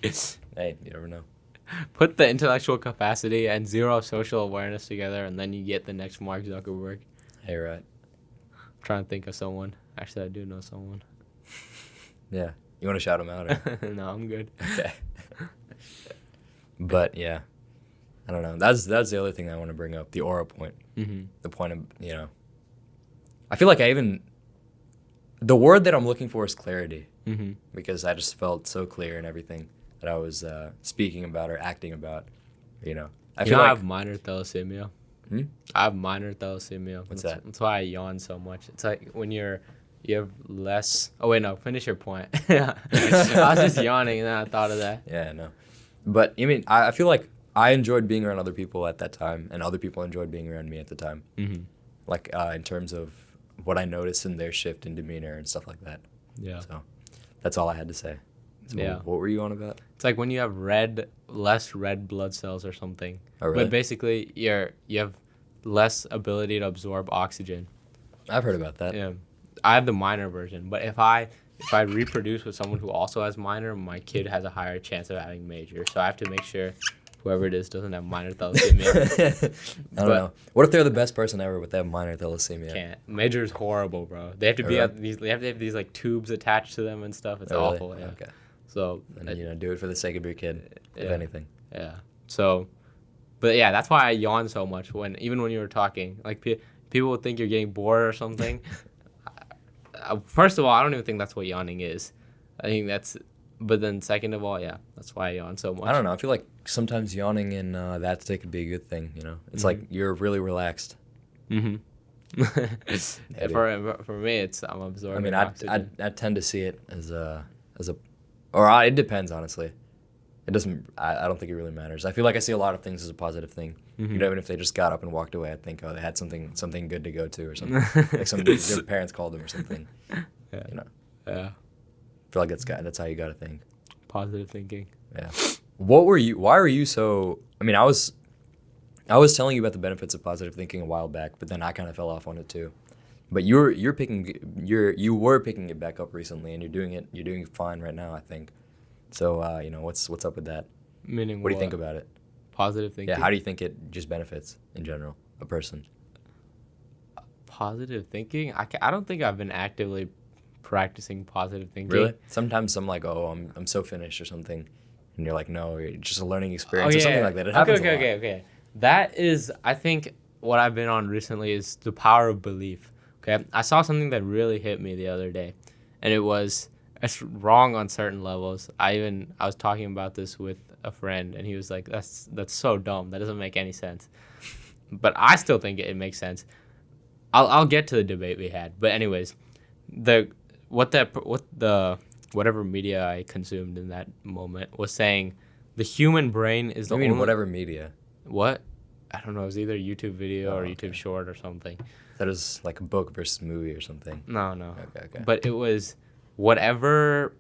Hey, you never know. Put the intellectual capacity and zero social awareness together, and then you get the next Mark Zuckerberg. Hey, right. I'm trying to think of someone. Actually, I do know someone. Yeah. You want to shout him out? Or? No, I'm good. Okay. But yeah, I don't know. That's the other thing I want to bring up. The aura point. Mm-hmm. The point of I feel like the word that I'm looking for is clarity, Mm-hmm. because I just felt so clear in everything that I was speaking about or acting about. I feel I like have minor thalassemia. Hmm? I have minor thalassemia. What's that? That's why I yawn so much. It's like when you have less. Oh wait, no. Finish your point. I was just yawning, and then I thought of that. Yeah, no. But I feel like I enjoyed being around other people at that time, and other people enjoyed being around me at the time. Mm-hmm. Like in terms of what I noticed in their shift in demeanor and stuff like that. Yeah. So that's all I had to say. So Yeah. What were you on about? It's like when you have less red blood cells or something. Oh, really? But basically, you have less ability to absorb oxygen. I've heard about that. Yeah. I have the minor version, but if I reproduce with someone who also has minor, my kid has a higher chance of having major. So I have to make sure whoever it is doesn't have minor thalassemia. I don't know. What if they're the best person ever, but they have minor thalassemia? Can't. Major is horrible, bro. They have to be they have to have these like tubes attached to them and stuff. It's Oh, really? awful. Yeah. Okay. So And do it for the sake of your kid, if anything. Yeah. So, but yeah, that's why I yawn so much even when you were talking. Like people would think you're getting bored or something. First of all, I don't even think that's what yawning is. I think that's. But then second of all, yeah, that's why I yawn so much. I don't know. I feel like sometimes yawning in that state could be a good thing. It's like you're really relaxed. Mm-hmm. Maybe. For me, I'm absorbing. I tend to see it as or it depends, honestly. It doesn't. I don't think it really matters. I feel like I see a lot of things as a positive thing. Mm-hmm. Even if they just got up and walked away, I think, oh, they had something good to go to or something. Like their parents called them or something. Yeah. I Yeah. feel like that's how you got to think. Positive thinking. Yeah. Why were you so? I was telling you about the benefits of positive thinking a while back, but then I kind of fell off on it too. But you were picking it back up recently, and you're doing fine right now, I think. So what's up with that? Meaning what do you think about it? Positive thinking. Yeah, how do you think it just benefits in general a person? Positive thinking? I don't think I've been actively practicing positive thinking. Really? Sometimes I'm like, oh, I'm so finished or something, and you're like, no, it's just a learning experience or something like that. It happens a lot. Okay. That is, I think, what I've been on recently is the power of belief. Okay, I saw something that really hit me the other day, and it's wrong on certain levels. I was talking about this with a friend, and he was like, "That's so dumb. That doesn't make any sense." But I still think it makes sense. I'll get to the debate we had, but anyways, whatever media I consumed in that moment was saying, the human brain is the only whatever media. What? I don't know. It was either a YouTube video or okay. YouTube short or something. That is like a book versus movie or something. No. Okay. But it was whatever.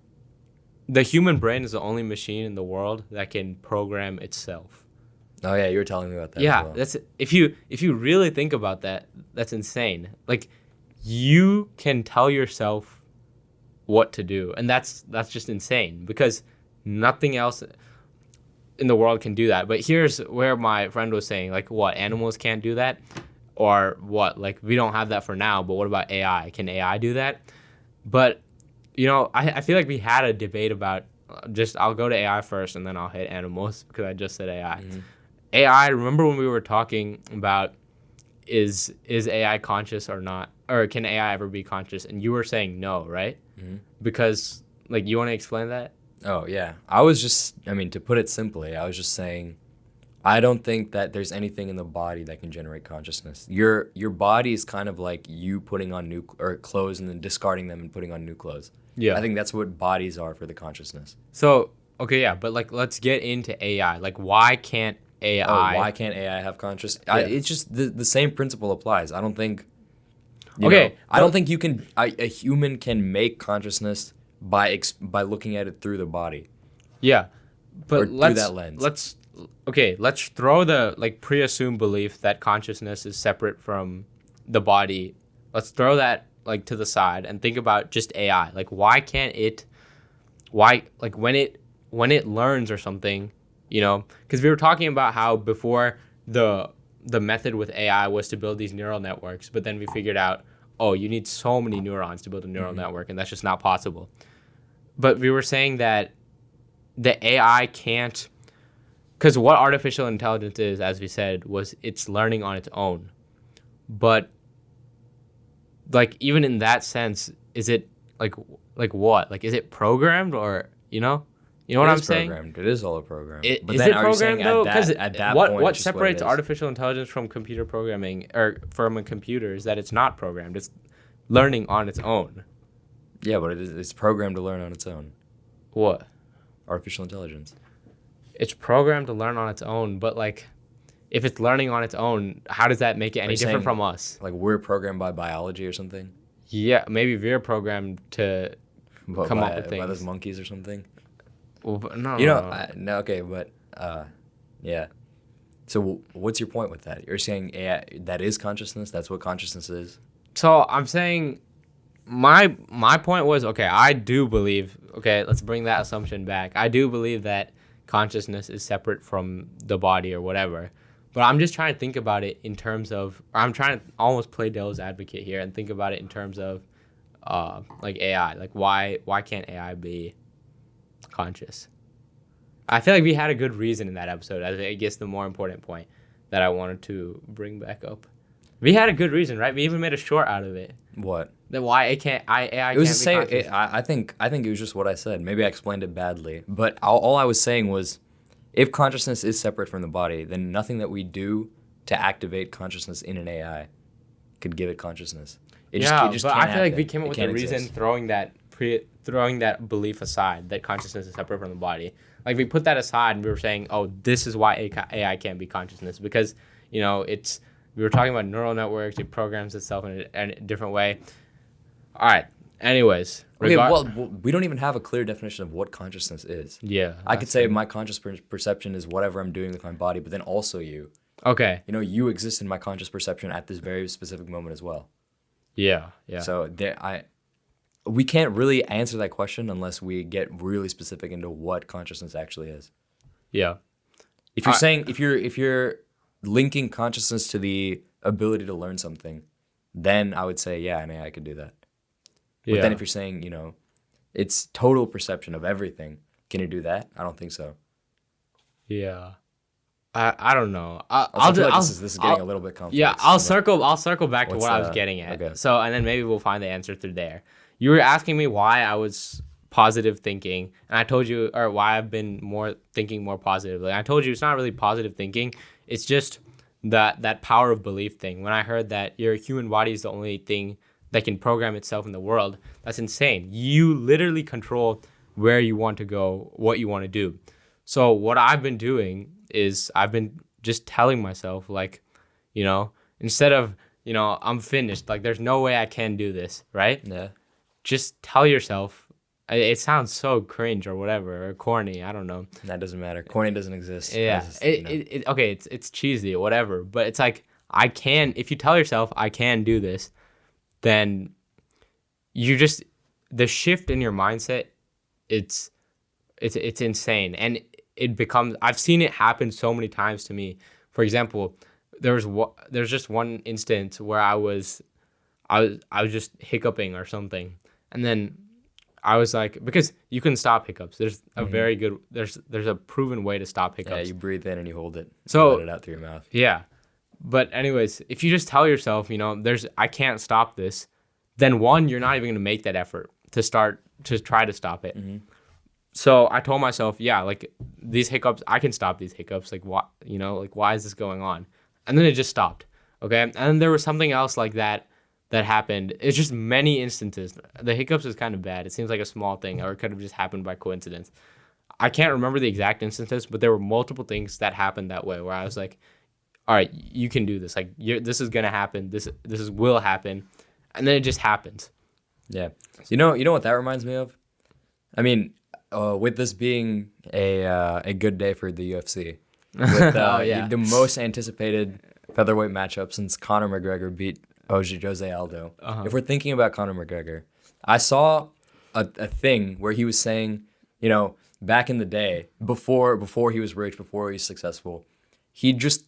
The human brain is the only machine in the world that can program itself. Oh yeah, you were telling me about that. Yeah, as well. that's if you really think about that, that's insane. Like, you can tell yourself what to do, and that's just insane because nothing else in the world can do that. But here's where my friend was saying, like, what, animals can't do that? Or what, like, we don't have that for now, but what about AI? Can AI do that? But, I feel like we had a debate about, I'll go to AI first and then I'll hit animals because I just said AI. Mm-hmm. AI, remember when we were talking about is AI conscious or not? Or can AI ever be conscious? And you were saying no, right? Mm-hmm. Because, like, you want to explain that? Oh, yeah. I was just, to put it simply, I was just saying, I don't think that there's anything in the body that can generate consciousness. Your body is kind of like you putting on new clothes and then discarding them and putting on new clothes. Yeah. I think that's what bodies are for the consciousness. So, okay, yeah, but, like, let's get into AI. Like, why can't AI... why can't AI have consciousness? Yeah. It's just the same principle applies. I don't think... I don't think a human can make consciousness by looking at it through the body. Yeah, but through that lens. Let's throw the pre-assumed belief that consciousness is separate from the body. Let's throw that to the side and think about just AI. Like, why can't it? Why when it learns or something, because we were talking about how before the method with AI was to build these neural networks, but then we figured out, oh, you need so many neurons to build a neural network, and that's just not possible. But we were saying that the AI can't, because what artificial intelligence is, as we said, was it's learning on its own. But like even in that sense, is it like what? Like is it programmed or what I'm saying? Programmed. It is all a program. But is then it programmed though? Because at that what point, what it's just separates what it is. artificial intelligence from computer programming or from a computer is that it's not programmed. It's learning on its own. Yeah, but it's programmed to learn on its own. What? Artificial intelligence. It's programmed to learn on its own, but like, if it's learning on its own, how does that make it any different from us? Like we're programmed by biology or something? Yeah, maybe we're programmed to come up with things. By those monkeys or something? Well, but no. No, okay, but yeah. So what's your point with that? You're saying AI, that is consciousness? That's what consciousness is? So I'm saying my point was, okay, I do believe, okay, let's bring that assumption back. I do believe that consciousness is separate from the body or whatever. But I'm just trying to think about it in terms of, or I'm trying to almost play devil's advocate here and think about it in terms of like AI. Like why can't AI be conscious? I feel like we had a good reason in that episode. I guess the more important point that I wanted to bring back up. We had a good reason, right? We even made a short out of it. What? That why AI can't It was the same. be conscious. I think it was just what I said. Maybe I explained it badly, but all I was saying was, if consciousness is separate from the body, then nothing that we do to activate consciousness in an AI could give it consciousness. It just but can't I feel like happen. we came up It with a can't reason exist. throwing that belief aside that consciousness is separate from the body. Like we put that aside and we were saying, oh, this is why AI can't be consciousness because we were talking about neural networks. It programs itself in a different way. All right. Anyways. Okay, well, we don't even have a clear definition of what consciousness is. Yeah. I could say my conscious perception is whatever I'm doing with my body, but then also you. Okay. You exist in my conscious perception at this very specific moment as well. Yeah. Yeah. So we can't really answer that question unless we get really specific into what consciousness actually is. Yeah. If you're saying if you're linking consciousness to the ability to learn something, then I would say an AI could do that. But then if you're saying, it's total perception of everything, can you do that? I don't think so. Yeah. I don't know. This is getting a little bit complex. Yeah, I'll circle back to what I was getting at. Okay. So, and then maybe we'll find the answer through there. You were asking me why I was positive thinking, and I told you, or why I've been thinking more positively. I told you it's not really positive thinking. It's just that power of belief thing. When I heard that your human body is the only thing that can program itself in the world, that's insane. You literally control where you want to go, what you want to do. So what I've been doing is I've been just telling myself, like, instead of, I'm finished, like, there's no way I can do this, right? Yeah. Just tell yourself, it sounds so cringe or whatever, or corny, I don't know. That doesn't matter. Corny doesn't exist. Yeah. Okay, it's cheesy or whatever, but it's like, if you tell yourself I can do this, then the shift in your mindset, it's insane. And it becomes, I've seen it happen so many times to me. For example, there's just one instance where I was just hiccuping or something. And then I was like, because you can stop hiccups. There's a very good, there's a proven way to stop hiccups. Yeah, you breathe in and you hold it. So you let it out through your mouth. Yeah. But anyways, if you just tell yourself, I can't stop this, then one, you're not even going to make that effort to try to stop it. Mm-hmm. So I told myself, like these hiccups, I can stop these hiccups. Like what, why is this going on? And then it just stopped. Okay. And then there was something else like that happened. It's just many instances. The hiccups is kind of bad. It seems like a small thing, or it could have just happened by coincidence. I can't remember the exact instances, but there were multiple things that happened that way where I was like, all right, you can do this. Like, this is gonna happen. This will happen, and then it just happens. Yeah, you know what that reminds me of? I mean, with this being a good day for the UFC, with the most anticipated featherweight matchup since Conor McGregor beat Jose Aldo. If we're thinking about Conor McGregor, I saw a thing where he was saying, back in the day, before he was rich, before he was successful, he just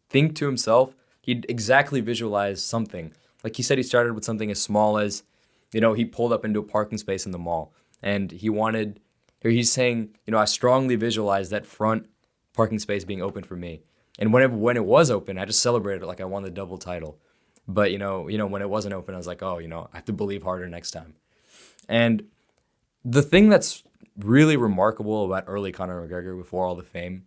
think to himself, he'd exactly visualize something. Like he said, he started with something as small as, he pulled up into a parking space in the mall, and he's saying, I strongly visualized that front parking space being open for me. And when it was open, I just celebrated it like I won the double title. But when it wasn't open, I was like, oh, I have to believe harder next time. And the thing that's really remarkable about early Conor McGregor before all the fame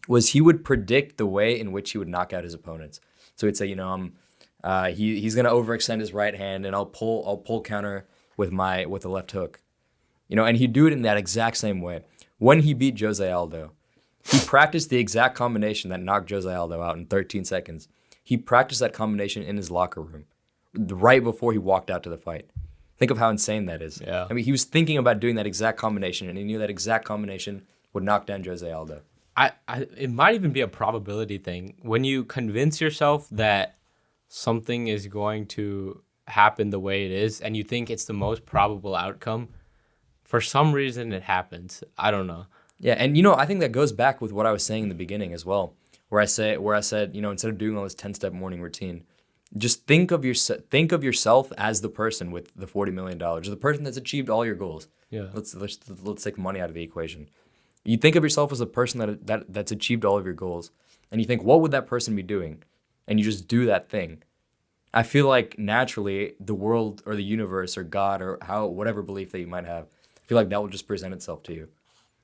was he would predict the way in which he would knock out his opponents. So he'd say, he's gonna overextend his right hand, and I'll pull counter with the left hook. And he'd do it in that exact same way. When he beat Jose Aldo, he practiced the exact combination that knocked Jose Aldo out in 13 seconds. He practiced that combination in his locker room right before he walked out to the fight. Think of how insane that is. Yeah. I mean, he was thinking about doing that exact combination, and he knew that exact combination would knock down Jose Aldo. It might even be a probability thing. When you convince yourself that something is going to happen the way it is, and you think it's the most probable outcome, for some reason it happens. I don't know. Yeah, and I think that goes back with what I was saying in the beginning as well, where I said, instead of doing all this 10-step morning routine, just think of yourself as the person with the $40 million, or the person that's achieved all your goals. Yeah. Let's take money out of the equation. You think of yourself as a person that's achieved all of your goals, and you think, what would that person be doing? And you just do that thing. I feel like naturally the world or the universe or God or whatever belief that you might have, I feel like that will just present itself to you.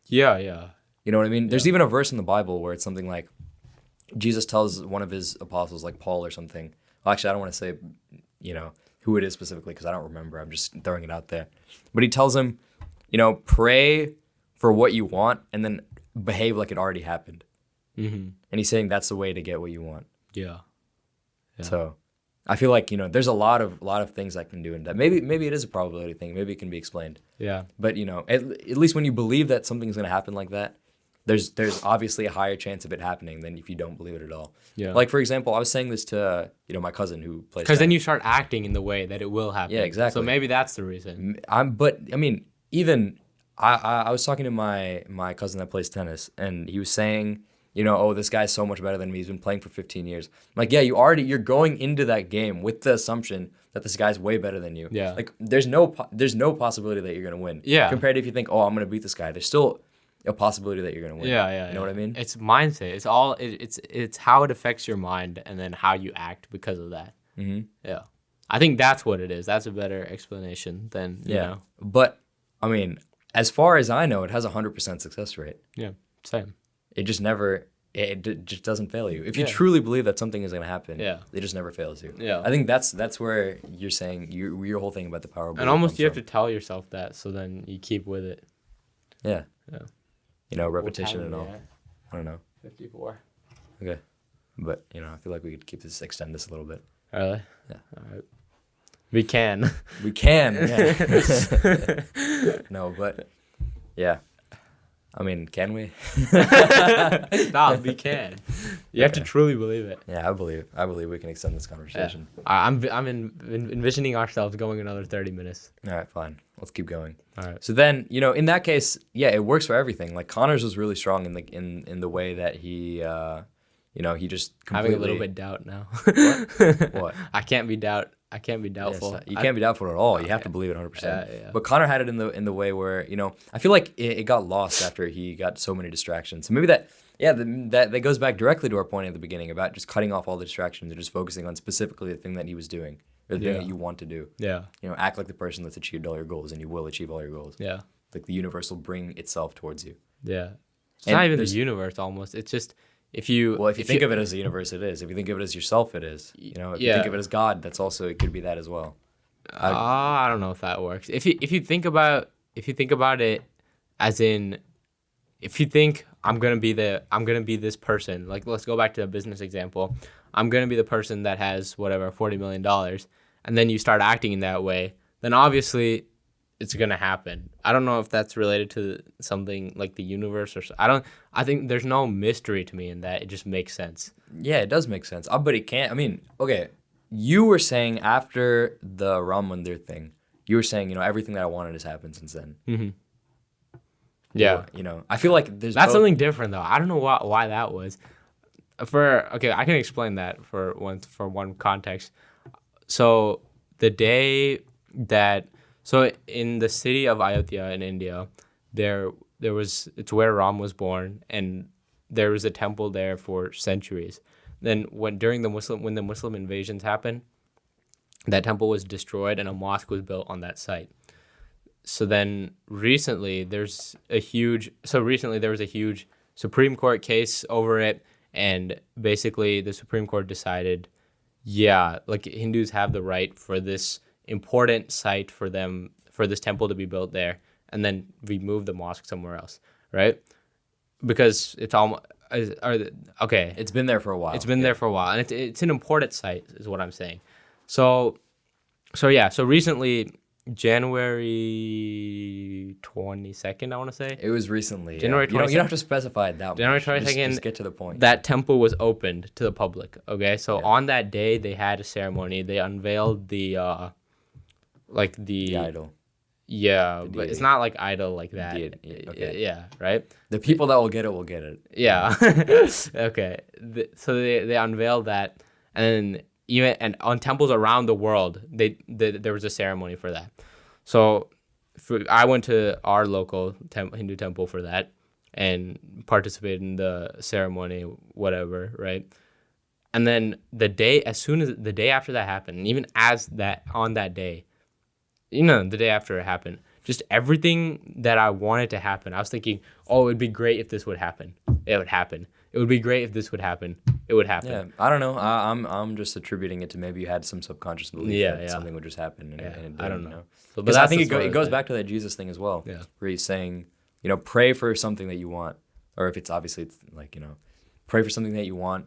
Yeah, yeah. You know what I mean? There's even a verse in the Bible where it's something like Jesus tells one of his apostles, like Paul or something. Well, actually, I don't want to say, who it is specifically because I don't remember. I'm just throwing it out there. But he tells him, pray for what you want and then behave like it already happened. Mm-hmm. And he's saying that's the way to get what you want. Yeah. So I feel like, there's a lot of things I can do in that. Maybe it is a probability thing. Maybe it can be explained. Yeah. But, at least when you believe that something's going to happen like that, there's obviously a higher chance of it happening than if you don't believe it at all. Yeah. Like, for example, I was saying this to, my cousin who plays. Because then you start acting in the way that it will happen. Yeah, exactly. So maybe that's the reason. Even I was talking to my cousin that plays tennis, and he was saying, this guy's so much better than me. He's been playing for 15 years. I'm like, yeah, you're going into that game with the assumption that this guy's way better than you. Yeah. Like, there's no possibility that you're going to win. Yeah. Compared to if you think, I'm going to beat this guy, there's still a possibility that you're going to win. Yeah. You know what I mean? It's mindset. It's all, it's how it affects your mind and then how you act because of that. Mm-hmm. Yeah. I think that's what it is. That's a better explanation than, you know. But, as far as I know, it has a 100% success rate. Yeah, same. It just just doesn't fail you. If you truly believe that something is going to happen, it just never fails you. Yeah. I think that's where you're saying your whole thing about the power of belief. And almost you have to tell yourself that, so then you keep with it. Yeah. Yeah. Repetition and all. I don't know. 54. Okay. But, I feel like we could extend this a little bit. Really? Yeah. All right. We can. We can, yeah. No, but, yeah. Can we? No, we can. You have to truly believe it. Yeah, I believe we can extend this conversation. Yeah. I'm envisioning ourselves going another 30 minutes. All right, fine. Let's keep going. All right. So then, in that case, yeah, it works for everything. Like Connor's was really strong in the way that he, he just completely... Having a little bit doubt now. What? I can't be doubtful. Yes, you can't be doubtful at all. You have to believe it 100%. Yeah. But Connor had it in the way where, I feel like it got lost after he got so many distractions. So maybe that goes back directly to our point at the beginning about just cutting off all the distractions and just focusing on specifically the thing that he was doing or the thing that you want to do. Yeah. Act like the person that's achieved all your goals, and you will achieve all your goals. Yeah. Like the universe will bring itself towards you. Yeah. It's not even the universe almost. It's just if you think of it as the universe, it is. If you think of it as yourself, it is. If you think of it as God, that's also, it could be that as well. I don't know if that works. If you think about it as in, if you think I'm gonna be this person, like let's go back to a business example. I'm gonna be the person that has whatever $40 million, and then you start acting in that way, then obviously it's gonna happen. I don't know if that's related to something like the universe or I think there's no mystery to me in that. It just makes sense. Yeah, it does make sense. But it can't. Okay. You were saying after the Ram Mandir thing, you were saying everything that I wanted has happened since then. Mm-hmm. Yeah. You know, I feel like there's That's both. something different though. I don't know why that was. Okay, I can explain that for one context. So the day that so in the city of Ayodhya in India, there it's where Ram was born, and there was a temple there for centuries. Then when the Muslim invasions happened, that temple was destroyed and a mosque was built on that site. So then recently there was a huge Supreme Court case over it, and basically the Supreme Court decided, yeah, like Hindus have the right for this important site for this temple to be built there, and then we move the mosque somewhere else, right? Because it's almost okay. It's been there for a while. It's been there for a while, and it's an important site, is what I'm saying. So recently, January 22nd, I want to say. It was recently. January 22nd. You don't have to specify it that much. January 22nd. Just get to the point. That temple was opened to the public. Okay, so on that day they had a ceremony. They unveiled the idol. Yeah, The but deity. it's not like idol like that. Okay. Yeah, right. The people that will get it will get it. Yeah. Okay. So they unveiled that, and on temples around the world, there was a ceremony for that. So I went to our local Hindu temple for that and participated in the ceremony, whatever, right? And then the day after that happened, and even on that day, the day after it happened, just everything that I wanted to happen, I was thinking, oh, it would be great if this would happen. It would happen. It would be great if this would happen. It would happen. Yeah, I don't know. I'm just attributing it to maybe you had some subconscious belief that something would just happen. And it didn't, I don't know. So, because I think it goes back to that Jesus thing as well. Yeah. Where he's saying, pray for something that you want, or if it's obviously like pray for something that you want,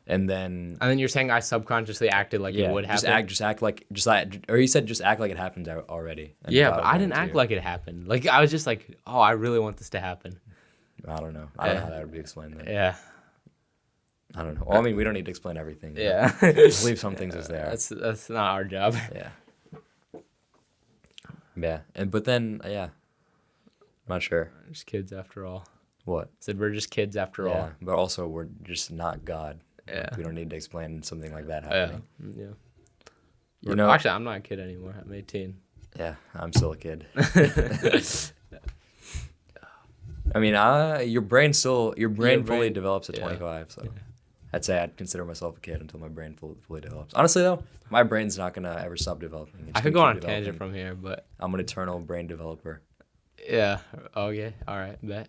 and then you're saying I subconsciously acted like it would happen. Just act like or he said just act like it happened already. Yeah, but I didn't act like it happened. Like I was just like, oh, I really want this to happen. I don't know. I don't know how that would be explained then. Yeah. I don't know. Well, I mean, we don't need to explain everything. Yeah. Just leave some things as they are. That's not our job. Yeah. Yeah. But then, I'm not sure. We're just kids after all. What? Said we're just kids after all. But also we're just not God. Yeah. We don't need to explain something like that happening. Yeah. Actually, I'm not a kid anymore. I'm 18. Yeah, I'm still a kid. I mean, your brain fully develops at 25, so I'd say I'd consider myself a kid until my brain fully develops. Honestly, though, my brain's not gonna ever stop developing. I could go on a tangent from here, but I'm an eternal brain developer. Yeah. Okay. All right. Bet.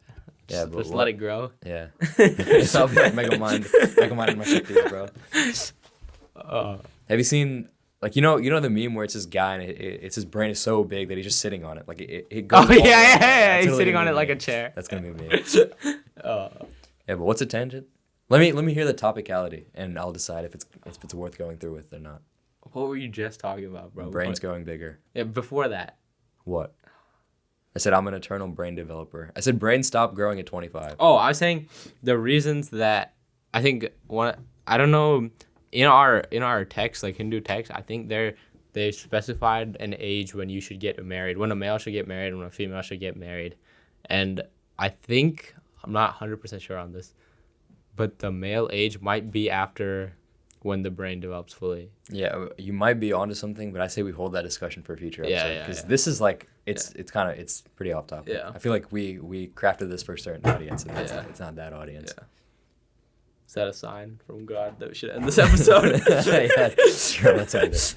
Yeah, but just let it grow. Yeah. So mega mind in my 50s, bro. Have you seen the meme where it's this guy and it's his brain is so big that he's just sitting on it, like it goes. Oh yeah. He's totally sitting on it like me. a chair. That's gonna be me. Yeah, but what's a tangent? Let me hear the topicality, and I'll decide if it's worth going through with or not. What were you just talking about, bro? Brain's going bigger. Yeah, before that. What? I said I'm an eternal brain developer. I said brain stopped growing at 25. Oh, I was saying the reasons that I think I don't know, in our text, like Hindu text, I think they specified an age when you should get married, when a male should get married, and when a female should get married. And I think, I'm not 100% sure on this, but the male age might be after when the brain develops fully. Yeah, you might be onto something, but I say we hold that discussion for a future episode. Because this is like, it's pretty off topic. Yeah. I feel like we crafted this for a certain audience, and it's not that audience. Yeah. Is that a sign from God that we should end this episode? Yeah, sure, let's end it.